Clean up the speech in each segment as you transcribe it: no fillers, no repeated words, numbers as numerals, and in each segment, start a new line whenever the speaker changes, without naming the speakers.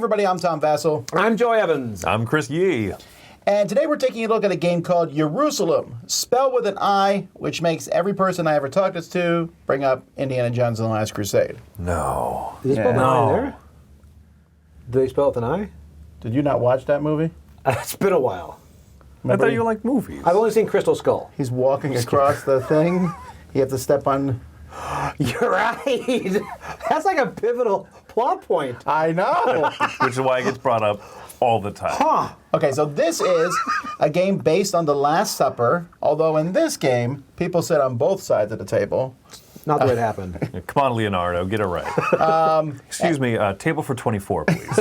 everybody, I'm Tom Vassell.
I'm Joy Evans.
I'm Chris Yee.
And today we're taking a look at a game called Ierusalem, spelled with an I, which makes every person I ever talked to bring up Indiana Jones and the Last Crusade.
No.
Did they spell an I there? Did they spell it with an I?
Did you not watch that movie?
It's been a while.
Remember
I thought you liked movies.
I've only seen Crystal Skull.
He's walking across the thing. You have to step on...
You're right. That's like a pivotal plot point.
I know.
Which is why it gets brought up all the time.
Huh.
Okay, so this is a game based on the Last Supper, although in this game, people sit on both sides of the table.
Not the way it happened.
Come on, Leonardo, get it right. Excuse me, table for 24, please.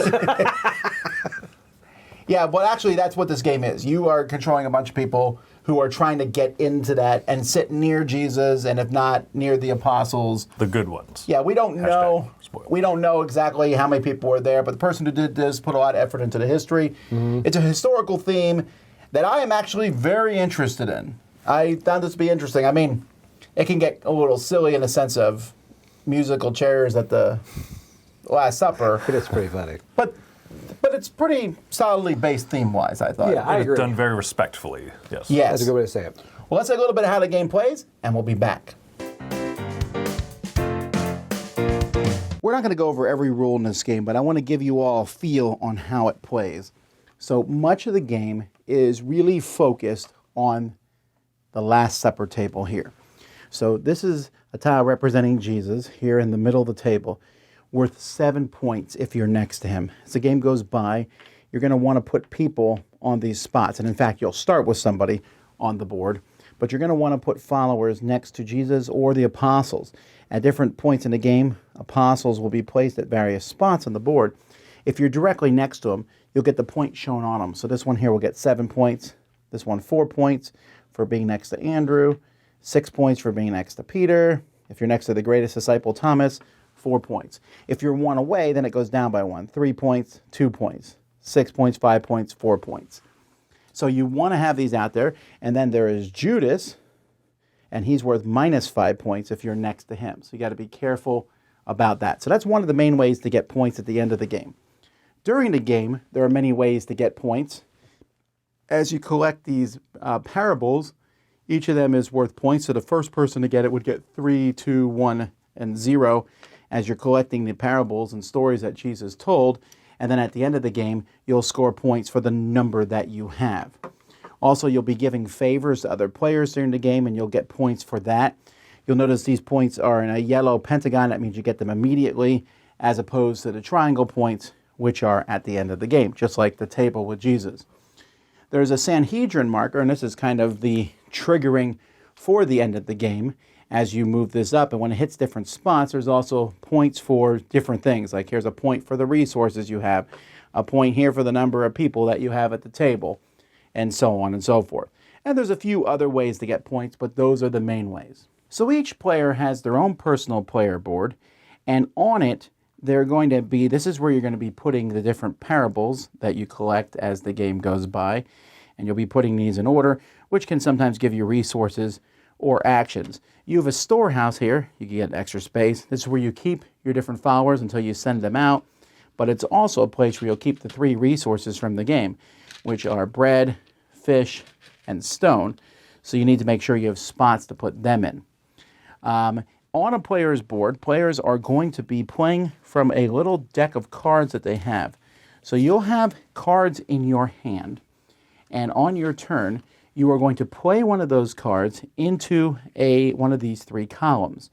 Yeah, well, actually, that's what this game is. You are controlling a bunch of people who are trying to get into that and sit near Jesus, and if not, near the apostles.
The good ones.
Yeah, we don't know.
Spoiler.
We don't know exactly how many people were there, but the person who did this put a lot of effort into the history. Mm-hmm. It's a historical theme that I am actually very interested in. I found this to be interesting. I mean, it can get a little silly in the sense of musical chairs at the Last Supper.
It is pretty funny.
But it's pretty solidly based theme-wise, I thought.
Yeah, I agree.
Done very respectfully, yes.
Yes.
That's a good way to say it.
Well, let's take a little bit of how the game plays, and we'll be back. We're not going to go over every rule in this game, but I want to give you all a feel on how it plays. So much of the game is really focused on the Last Supper table here. So this is a tile representing Jesus here in the middle of the table, worth 7 points if you're next to him. As the game goes by, you're going to want to put people on these spots. And in fact, you'll start with somebody on the board, but you're going to want to put followers next to Jesus or the apostles. At different points in the game, apostles will be placed at various spots on the board. If you're directly next to them, you'll get the point shown on them. So this one here will get 7 points. This one 4 points for being next to Andrew, 6 points for being next to Peter. If you're next to the greatest disciple, Thomas, 4 points. If you're one away, then it goes down by 1. 3 points, 2 points, 6 points, 5 points, 4 points. So you want to have these out there. And then there is Judas, and he's worth -5 points if you're next to him. So you got to be careful about that. So that's one of the main ways to get points at the end of the game. During the game, there are many ways to get points. As you collect these parables, each of them is worth points. So the first person to get it would get 3, 2, 1, and 0 as you're collecting the parables and stories that Jesus told. And then at the end of the game, you'll score points for the number that you have. Also, you'll be giving favors to other players during the game, and you'll get points for that. You'll notice these points are in a yellow pentagon. That means you get them immediately, as opposed to the triangle points, which are at the end of the game, just like the table with Jesus. There's a Sanhedrin marker, and this is kind of the triggering for the end of the game as you move this up. And when it hits different spots, there's also points for different things. Like here's a point for the resources you have, a point here for the number of people that you have at the table, and so on and so forth. And there's a few other ways to get points, but those are the main ways. So each player has their own personal player board, and on it, they're going to be, this is where you're going to be putting the different parables that you collect as the game goes by. And you'll be putting these in order, which can sometimes give you resources or actions. You have a storehouse here. You can get extra space. This is where you keep your different followers until you send them out. But it's also a place where you'll keep the 3 resources from the game, which are bread, fish, and stone. So you need to make sure you have spots to put them in. On a player's board, players are going to be playing from a little deck of cards that they have. So you'll have cards in your hand, and on your turn, you are going to play one of those cards into one of these 3 columns.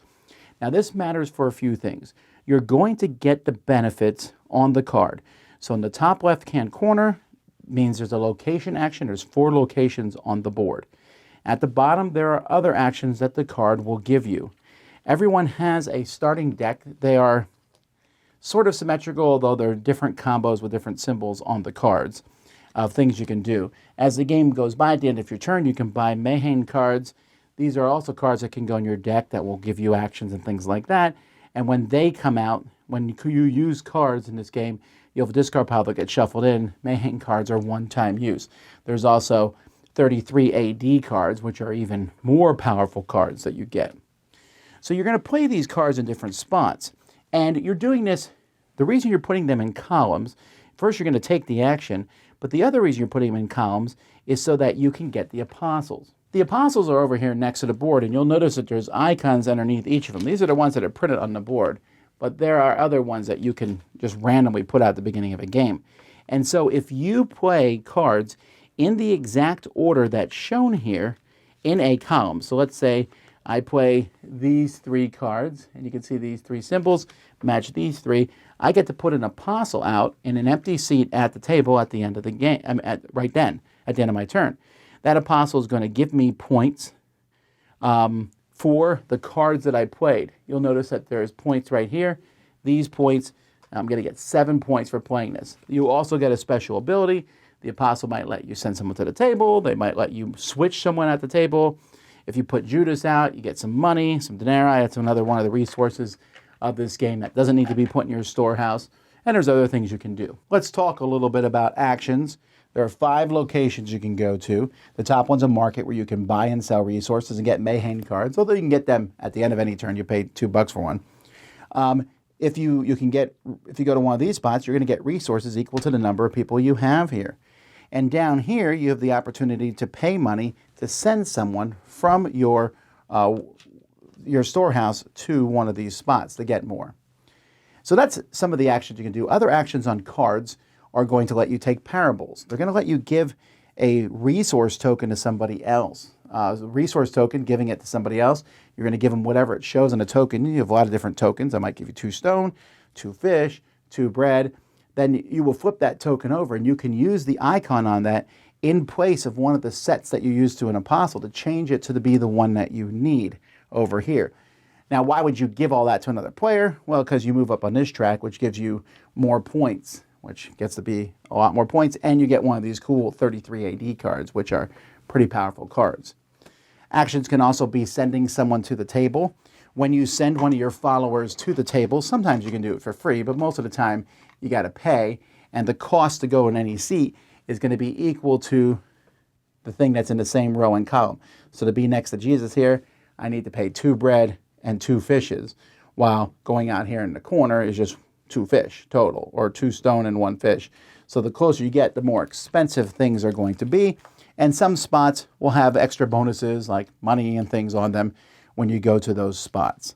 Now this matters for a few things. You're going to get the benefits on the card. So in the top left-hand corner means there's a location action. There's 4 locations on the board. At the bottom, there are other actions that the card will give you. Everyone has a starting deck. They are sort of symmetrical, although they're different combos with different symbols on the cards of things you can do. As the game goes by, at the end of your turn, you can buy Mayhem cards. These are also cards that can go in your deck that will give you actions and things like that. And when they come out, when you use cards in this game, you have a discard pile that gets shuffled in. Mayhem cards are one-time use. There's also 33 AD cards, which are even more powerful cards that you get. So you're going to play these cards in different spots. And you're doing this, the reason you're putting them in columns first you're going to take the action, but the other reason you're putting them in columns is so that you can get the apostles. The apostles are over here next to the board, and you'll notice that there's icons underneath each of them. These are the ones that are printed on the board, but there are other ones that you can just randomly put out at the beginning of a game. And so if you play cards in the exact order that's shown here in a column, so let's say I play these 3 cards, and you can see these 3 symbols, match these 3. I get to put an apostle out in an empty seat at the table at the end of the game, right then, at the end of my turn. That apostle is going to give me points for the cards that I played. You'll notice that there's points right here. These points, I'm going to get 7 points for playing this. You also get a special ability. The apostle might let you send someone to the table. They might let you switch someone at the table. If you put Judas out, you get some money, some denarii. That's another one of the resources of this game that doesn't need to be put in your storehouse. And there's other things you can do. Let's talk a little bit about actions. There are 5 locations you can go to. The top one's a market where you can buy and sell resources and get Mayhem cards, although you can get them at the end of any turn. You pay $2 for one. If you go to one of these spots, you're going to get resources equal to the number of people you have here. And down here, you have the opportunity to pay money to send someone from your storehouse to one of these spots to get more. So that's some of the actions you can do. Other actions on cards are going to let you take parables. They're going to let you give a resource token to somebody else. Resource token, giving it to somebody else, you're going to give them whatever it shows on a token. You have a lot of different tokens. I might give you 2 stone, 2 fish, 2 bread. Then you will flip that token over, and you can use the icon on that in place of one of the sets that you use to an apostle to change it to be the one that you need over here. Now, why would you give all that to another player? Well, because you move up on this track, which gives you more points, which gets to be a lot more points, and you get one of these cool 33 AD cards, which are pretty powerful cards. Actions can also be sending someone to the table. When you send one of your followers to the table, sometimes you can do it for free, but most of the time you got to pay, and the cost to go in any seat is going to be equal to the thing that's in the same row and column. So to be next to Jesus here, I need to pay 2 bread and 2 fishes, while going out here in the corner is just 2 fish total, or 2 stone and 1 fish. So the closer you get, the more expensive things are going to be, and some spots will have extra bonuses like money and things on them when you go to those spots.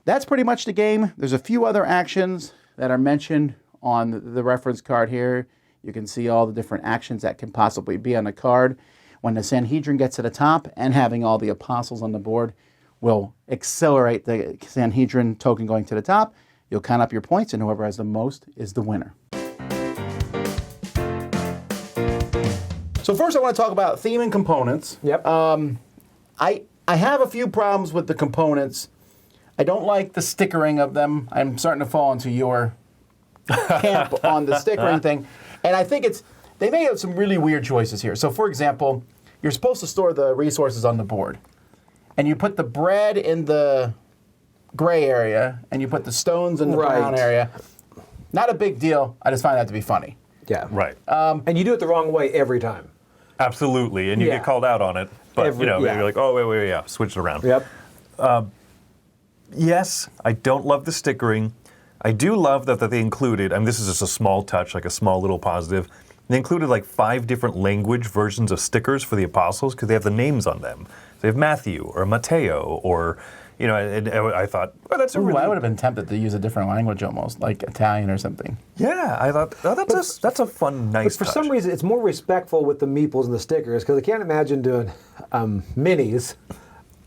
That's pretty much the game. There's a few other actions that are mentioned on the reference card here. You can see all the different actions that can possibly be on a card. When the Sanhedrin gets to the top, and having all the apostles on the board will accelerate the Sanhedrin token going to the top. You'll count up your points, and whoever has the most is the winner. So first I want to talk about theme and components.
Yep.
I have a few problems with the components. I don't like the stickering of them. I'm starting to fall into your camp on the stickering thing. And I think they may have some really weird choices here. So for example, you're supposed to store the resources on the board. And you put the bread in the gray area, and you put the stones in the brown area. Not a big deal. I just find that to be funny.
Yeah.
Right.
And you do it the wrong way every time.
Absolutely. And you get called out on it. But, you're like, oh, wait, yeah, switch it around.
Yep.
Yes, I don't love the stickering. I do love that they included, this is just a small touch, like a small little positive. They included like 5 different language versions of stickers for the apostles because they have the names on them. They have Matthew or Matteo or, and I thought, oh, that's a really...
I would have been tempted to use a different language almost, like Italian or something.
Yeah, I thought, that's a fun, nice
But for
touch.
some reason, it's more respectful with the meeples and the stickers because I can't imagine doing minis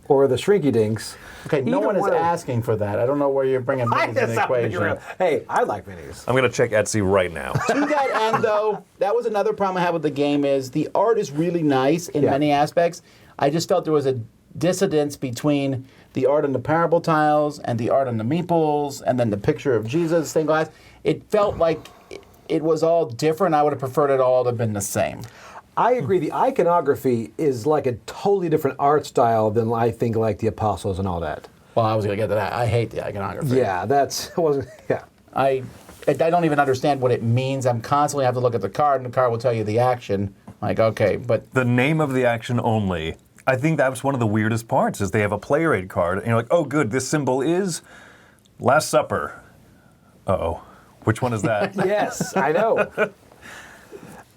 or the shrinky dinks.
Okay, no one is asking for that. I don't know where you're bringing minis in the equation.
Hey, I like minis.
I'm going to check Etsy right now.
To that end, though, that was another problem I had with the game is the art is really nice in many aspects. I just felt there was a dissonance between the art on the parable tiles and the art on the meeples and then the picture of Jesus stained glass. It felt like it was all different. I would have preferred it all to have been the same.
I agree. The iconography is like a totally different art style than I think like the apostles and all that.
Well, I was going to get to that. I hate the iconography.
Yeah,
I don't even understand what it means. I'm constantly have to look at the card, and the card will tell you the action. Like, okay, but...
The name of the action only. I think that was one of the weirdest parts, is they have a player aid card, and you're like, oh, good, this symbol is Last Supper. Uh-oh. Which one is that?
Yes, I know.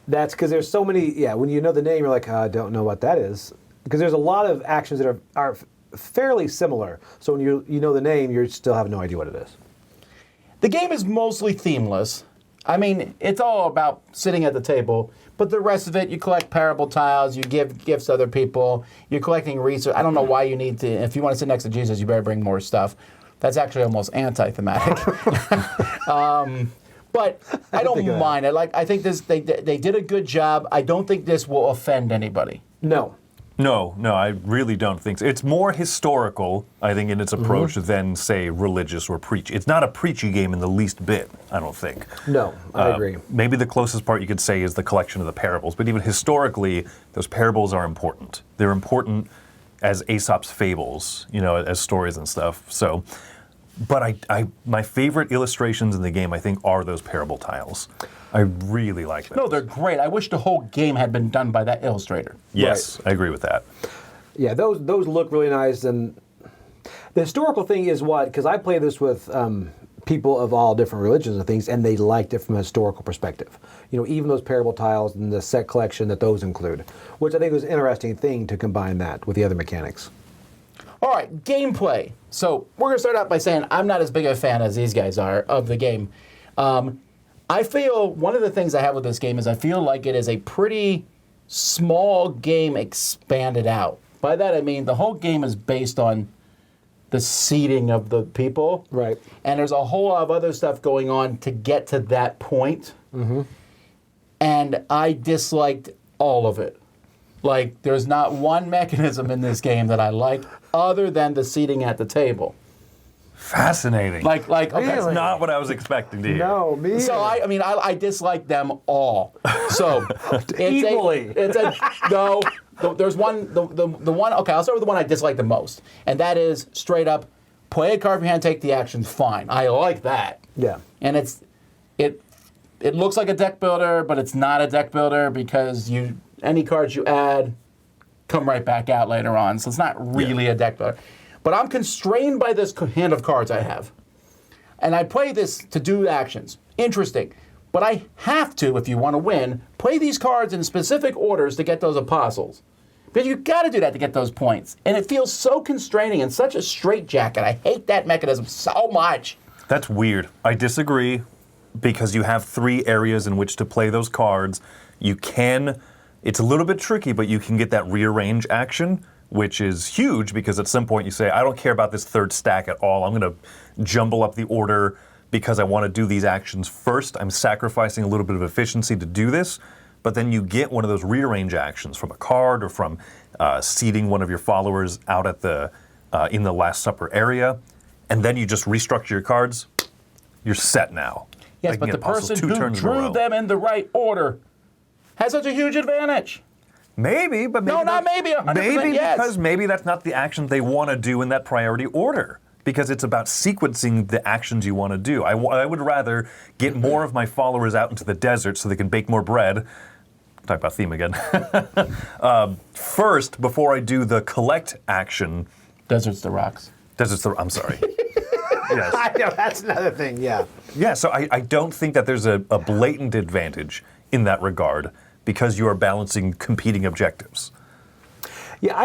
That's because there's so many. Yeah, when you know the name, you're like, I don't know what that is. Because there's a lot of actions that are fairly similar. So when you know the name, you still have no idea what it is.
The game is mostly themeless. I mean, it's all about sitting at the table, but the rest of it, you collect parable tiles, you give gifts to other people, you're collecting research. I don't know why you need to, if you want to sit next to Jesus, you better bring more stuff. That's actually almost anti-thematic. But I don't mind. I think this they did a good job. I don't think this will offend anybody.
No.
No, I really don't think so. It's more historical, I think, in its approach than, say, religious or preachy. It's not a preachy game in the least bit, I don't think.
No, I agree.
Maybe the closest part you could say is the collection of the parables, but even historically, those parables are important. They're important as Aesop's fables, as stories and stuff. So, but my favorite illustrations in the game, I think, are those parable tiles. I really like those.
No, they're great. I wish the whole game had been done by that illustrator.
Yes, right. I agree with that.
Yeah, those look really nice. And the historical thing is what? Because I play this with people of all different religions and things, and they liked it from a historical perspective. Even those parable tiles and the set collection that those include, which I think was an interesting thing to combine that with the other mechanics.
All right, gameplay. So we're going to start out by saying I'm not as big a fan as these guys are of the game. I feel one of the things I have with this game is I feel like it is a pretty small game expanded out. By that I mean the whole game is based on the seating of the people.
Right.
And there's a whole lot of other stuff going on to get to that point. Mm-hmm. And I disliked all of it. Like, there's not one mechanism in this game that I like other than the seating at the table.
Fascinating.
Okay.
That's not what I was expecting to hear.
No, me either.
So I dislike them all. So
equally.
There's one. The one. Okay, I'll start with the one I dislike the most, and that is straight up play a card from your hand, take the action. Fine, I like that.
Yeah.
And it looks like a deck builder, but it's not a deck builder because any cards you add come right back out later on. So it's not really a deck builder. But I'm constrained by this hand of cards I have. And I play this to do actions. Interesting. But I have to, if you want to win, play these cards in specific orders to get those apostles. Because you've got to do that to get those points. And it feels so constraining and such a straitjacket. I hate that mechanism so much.
That's weird. I disagree because you have 3 areas in which to play those cards. It's a little bit tricky, but you can get that rearrange action, which is huge because at some point you say, I don't care about this 3rd stack at all. I'm going to jumble up the order because I want to do these actions first. I'm sacrificing a little bit of efficiency to do this, but then you get one of those rearrange actions from a card or from seating one of your followers out at in the Last Supper area, and then you just restructure your cards. You're set now.
Yes, but the person who drew them in the right order has such a huge advantage.
Maybe, but maybe
no, not maybe. 100%
maybe
yes.
Because maybe that's not the action they want to do in that priority order. Because it's about sequencing the actions you want to do. I would rather get more of my followers out into the desert so they can bake more bread. Talk about theme again. First, before I do the collect action.
Desert's the rocks.
I'm sorry. Yes.
I know, that's another thing, yeah.
Yeah, so I don't think that there's a blatant advantage in that regard because you are balancing competing objectives.
Yeah,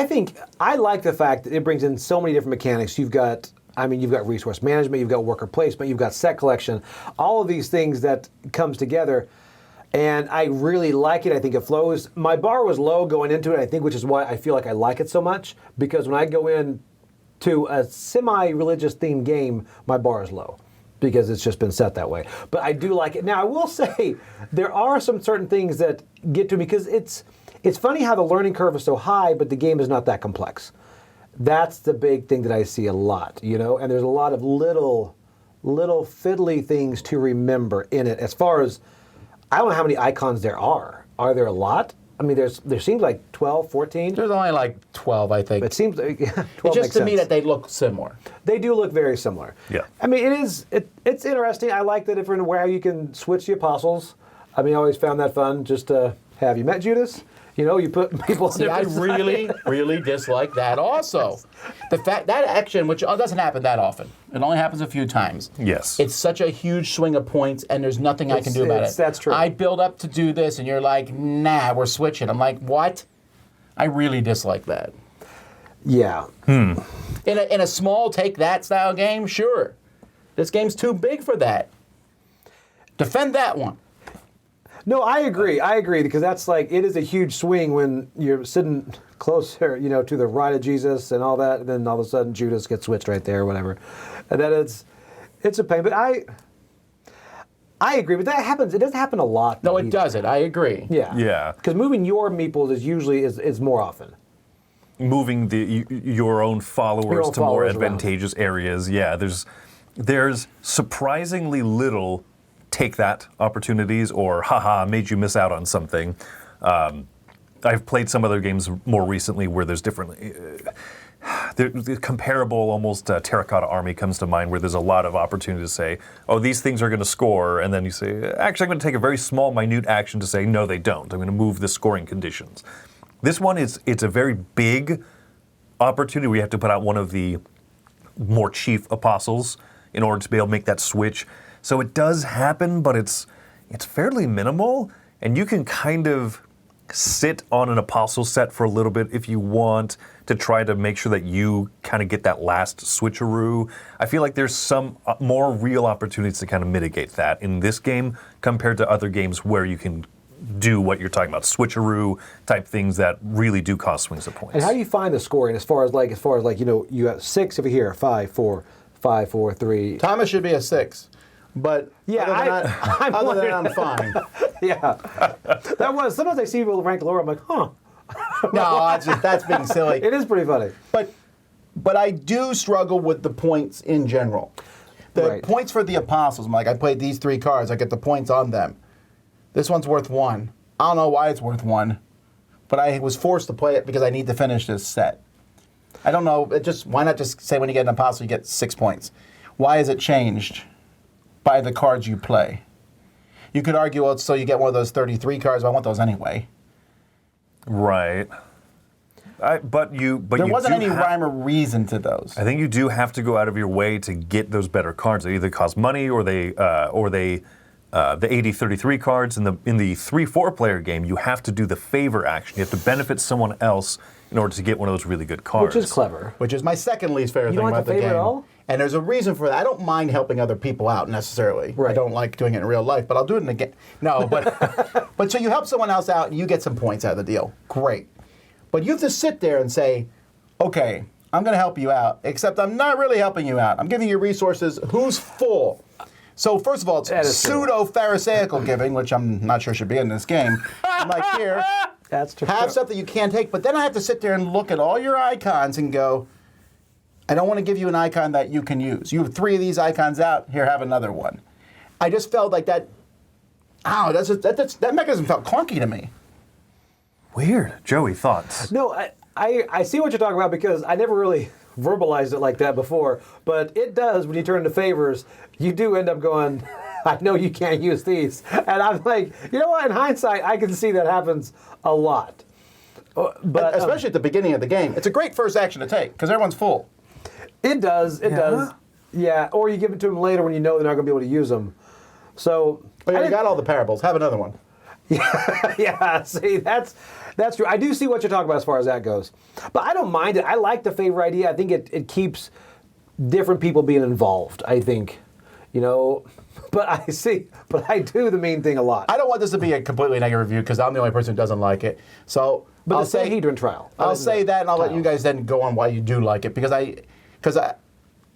I like the fact that it brings in so many different mechanics. You've got resource management, you've got worker placement, you've got set collection, all of these things that comes together. And I really like it. I think it flows. My bar was low going into it, I think, which is why I feel like I like it so much. Because when I go in to a semi-religious themed game, my bar is low. Because it's just been set that way. But I do like it. Now, I will say, there are some certain things that get to me, because it's funny how the learning curve is so high, but the game is not that complex. That's the big thing that I see a lot, and there's a lot of little fiddly things to remember in it. As far as, I don't know how many icons there are. Are there a lot? I mean, there seems like 12, 14.
There's only like 12, I think.
It seems 12
it's just to me that they look similar.
They do look very similar.
Yeah.
I mean, it's interesting. I like the different where you can switch the apostles. I mean, I always found that fun. Just Have you met Judas? You know, you put people.
See, I really, really dislike that also. The fact that action, which doesn't happen that often, it only happens a few times.
Yes.
It's such a huge swing of points, and there's nothing I can do about it.
That's true.
I build up to do this, and you're like, nah, we're switching. I'm like, what? I really dislike that.
Yeah.
In a small take that style game, sure. This game's too big for that. Defend that one.
No, I agree. Because that's like, it is a huge swing when you're sitting closer, you know, to the right of Jesus and all that, and then all of a sudden Judas gets switched right there or whatever. And then it's a pain. But I agree, but that happens. It doesn't happen a lot.
No, it doesn't. I agree.
Yeah.
Yeah.
Because moving your meeples is usually is more often.
Moving your own followers to more advantageous areas. Yeah, there's surprisingly little take that opportunities or haha made you miss out on something. I've played some other games more recently where there's different the comparable almost Terracotta Army comes to mind where there's a lot of opportunity to say, oh, these things are going to score, and then you say, actually I'm going to take a very small minute action to say no, they don't. I'm going to move the scoring conditions. This one it's a very big opportunity where you have to put out one of the more chief apostles in order to be able to make that switch. So it does happen, but it's fairly minimal, and you can kind of sit on an apostle set for a little bit if you want to try to make sure that you kind of get that last switcheroo. I feel like there's some more real opportunities to kind of mitigate that in this game compared to other games where you can do what you're talking about, switcheroo type things that really do cause swings of points.
And how do you find the scoring as far as you know, you have 6 over here, 5, 4, 5, 4, 3.
Thomas should be a 6. But
yeah,
other than I'm fine.
Yeah. Sometimes I see people rank lower, I'm like, huh.
No, that's being silly.
It is pretty funny.
But I do struggle with the points in general. The points for the apostles, I'm like, I played these 3 cards, I get the points on them. This one's worth 1. I don't know why it's worth 1, but I was forced to play it because I need to finish this set. I don't know, why not just say when you get an apostle you get 6 points? Why is it changed by the cards you play? You could argue, well, so you get one of those 33 cards, well, I want those anyway.
Right. There
wasn't any rhyme or reason to those.
I think you do have to go out of your way to get those better cards. They either cost money or the 80-33 cards in the 3-4 player game. You have to do the favor action. You have to benefit someone else in order to get one of those really good cards.
Which is clever.
Which is my second least favorite thing
don't like
about the
favor
game.
at all?
And there's a reason for that. I don't mind helping other people out necessarily.
Right.
I don't like doing it in real life, but I'll do it in a game. No, but so you help someone else out and you get some points out of the deal. Great. But you have to sit there and say, okay, I'm going to help you out, except I'm not really helping you out. I'm giving you resources. Who's full? So first of all, it's pseudo-pharisaical giving, which I'm not sure should be in this game. I'm like, here,
That's true.
have something you can't take. But then I have to sit there and look at all your icons and go, I don't want to give you an icon that you can use. You have 3 of these icons out. Here, have another one. I just felt like that. Oh, that mechanism felt clunky to me.
Weird. Joey, thoughts?
No, I see what you're talking about because I never really verbalized it like that before. But it does when you turn to favors. You do end up going, I know you can't use these. And I'm like, you know what? In hindsight, I can see that happens a lot. But
especially at the beginning of the game. It's a great first action to take because everyone's full.
It does. It does. Yeah. Or you give it to them later when you know they're not going to be able to use them. So.
But you got all the parables. Have another one.
Yeah. See, that's true. I do see what you're talking about as far as that goes. But I don't mind it. I like the favor idea. I think it keeps different people being involved, I think. You know. But I do the mean thing a lot.
I don't want this to be a completely negative review because I'm the only person who doesn't like it. So.
But I'll say Sanhedrin trial.
I'll say that, and I'll let you guys then go on why you do like it because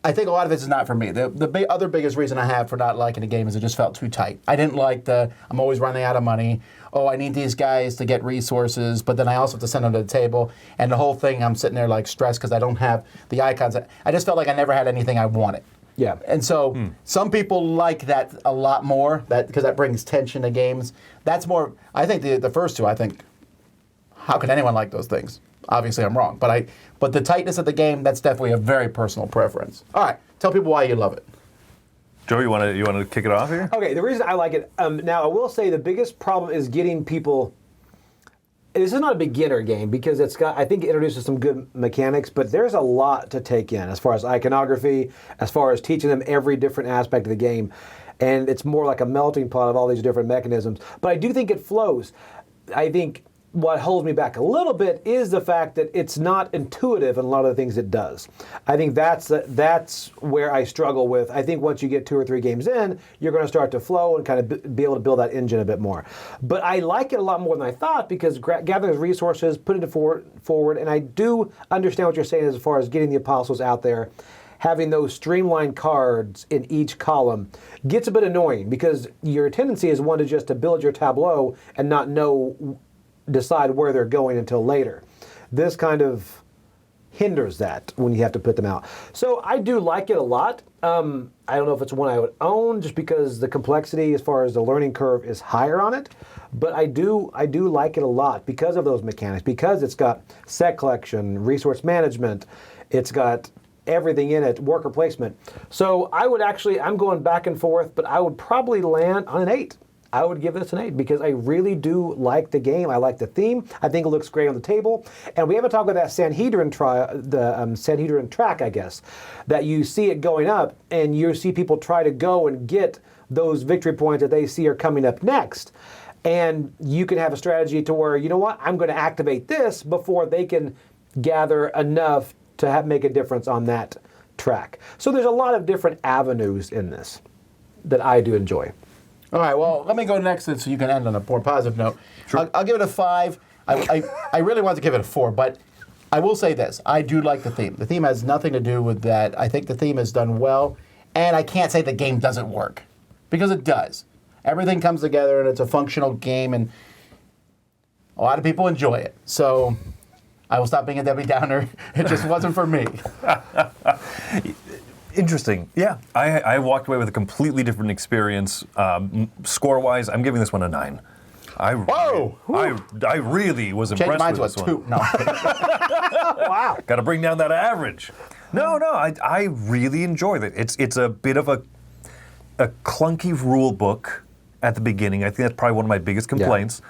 I think a lot of this is not for me. The other biggest reason I have for not liking the game is it just felt too tight. I didn't like I'm always running out of money. Oh, I need these guys to get resources, but then I also have to send them to the table. And the whole thing, I'm sitting there like stressed because I don't have the icons. I just felt like I never had anything I wanted.
Yeah.
And so some people like that a lot more because that brings tension to games. That's more, I think the first two, how can anyone like those things? Obviously, I'm wrong. But the tightness of the game, that's definitely a very personal preference. All right, tell people why you love it.
Joe, you want to kick it off here?
Okay, the reason I like it, now I will say the biggest problem is getting people this is not a beginner game because I think it introduces some good mechanics, but there's a lot to take in as far as iconography, as far as teaching them every different aspect of the game. And it's more like a melting pot of all these different mechanisms. But I do think it flows. I think what holds me back a little bit is the fact that it's not intuitive in a lot of the things it does. I think that's where I struggle with. I think once you get 2 or 3 games in, you're going to start to flow and kind of be able to build that engine a bit more. But I like it a lot more than I thought because gathering resources, putting it forward, and I do understand what you're saying as far as getting the apostles out there. Having those streamlined cards in each column gets a bit annoying because your tendency is one to just to build your tableau and not decide where they're going until later. This kind of hinders that when you have to put them out. So I do like it a lot. I don't know if it's one I would own just because the complexity as far as the learning curve is higher on it, but I do like it a lot because of those mechanics, because it's got set collection, resource management, it's got everything in it, worker placement. So I'm going back and forth, but I would probably land on an 8. I would give this an 8 because I really do like the game. I like the theme. I think it looks great on the table. And we haven't talked about that Sanhedrin Sanhedrin track, I guess, that you see it going up and you see people try to go and get those victory points that they see are coming up next. And you can have a strategy to where, you know what, I'm going to activate this before they can gather enough to make a difference on that track. So there's a lot of different avenues in this that I do enjoy.
All right, well, let me go next so you can end on a more positive note. Sure. I'll give it a 5. I really want to give it a 4, but I will say this. I do like the theme. The theme has nothing to do with that. I think the theme is done well, and I can't say the game doesn't work, because it does. Everything comes together, and it's a functional game, and a lot of people enjoy it. So I will stop being a Debbie Downer. It just wasn't for me.
Interesting. Yeah, I walked away with a completely different experience. Score-wise, I'm giving this one a 9.
Whoa!
I really was impressed with this one.
2. No.
Wow.
Got to bring down that average. No, I really enjoyed it. It's a bit of a clunky rule book at the beginning. I think that's probably one of my biggest complaints.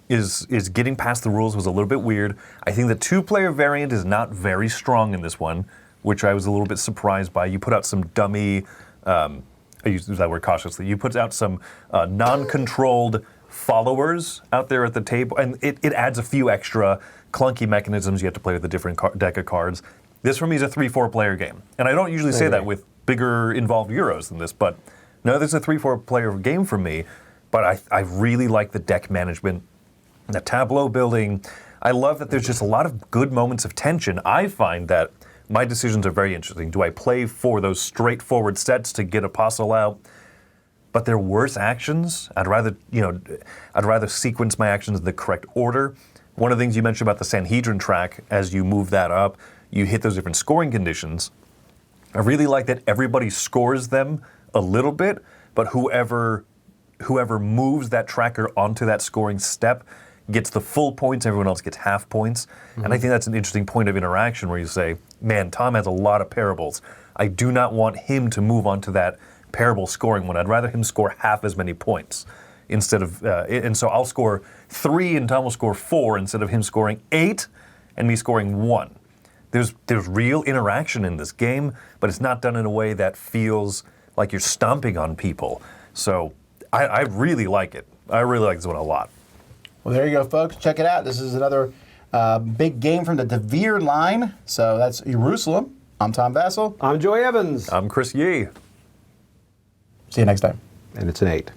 Yeah. Is getting past the rules was a little bit weird. I think the 2-player variant is not very strong in this one, which I was a little bit surprised by. You put out some dummy, I use that word cautiously, you put out some non-controlled followers out there at the table, and it adds a few extra clunky mechanisms. You have to play with a different deck of cards. This for me is a 3-4 player game. And I don't usually say that with bigger involved Euros than this, but no, this is a 3-4 player game for me. But I really like the deck management, the tableau building. I love that there's just a lot of good moments of tension. I find that my decisions are very interesting. Do I play for those straightforward sets to get Apostle out? But they're worse actions. I'd rather sequence my actions in the correct order. One of the things you mentioned about the Sanhedrin track, as you move that up, you hit those different scoring conditions. I really like that everybody scores them a little bit, but whoever moves that tracker onto that scoring step gets the full points, everyone else gets half points. Mm-hmm. And I think that's an interesting point of interaction where you say, man, Tom has a lot of parables. I do not want him to move on to that parable scoring one. I'd rather him score half as many points instead of, and so I'll score 3 and Tom will score 4 instead of him scoring 8 and me scoring 1. There's real interaction in this game, but it's not done in a way that feels like you're stomping on people. So I really like it. I really like this one a lot.
Well, there you go, folks. Check it out. This is another big game from the DeVere line. So that's Ierusalem. I'm Tom Vassell.
I'm Joy Evans.
I'm Chris Yee.
See you next time.
And it's an 8.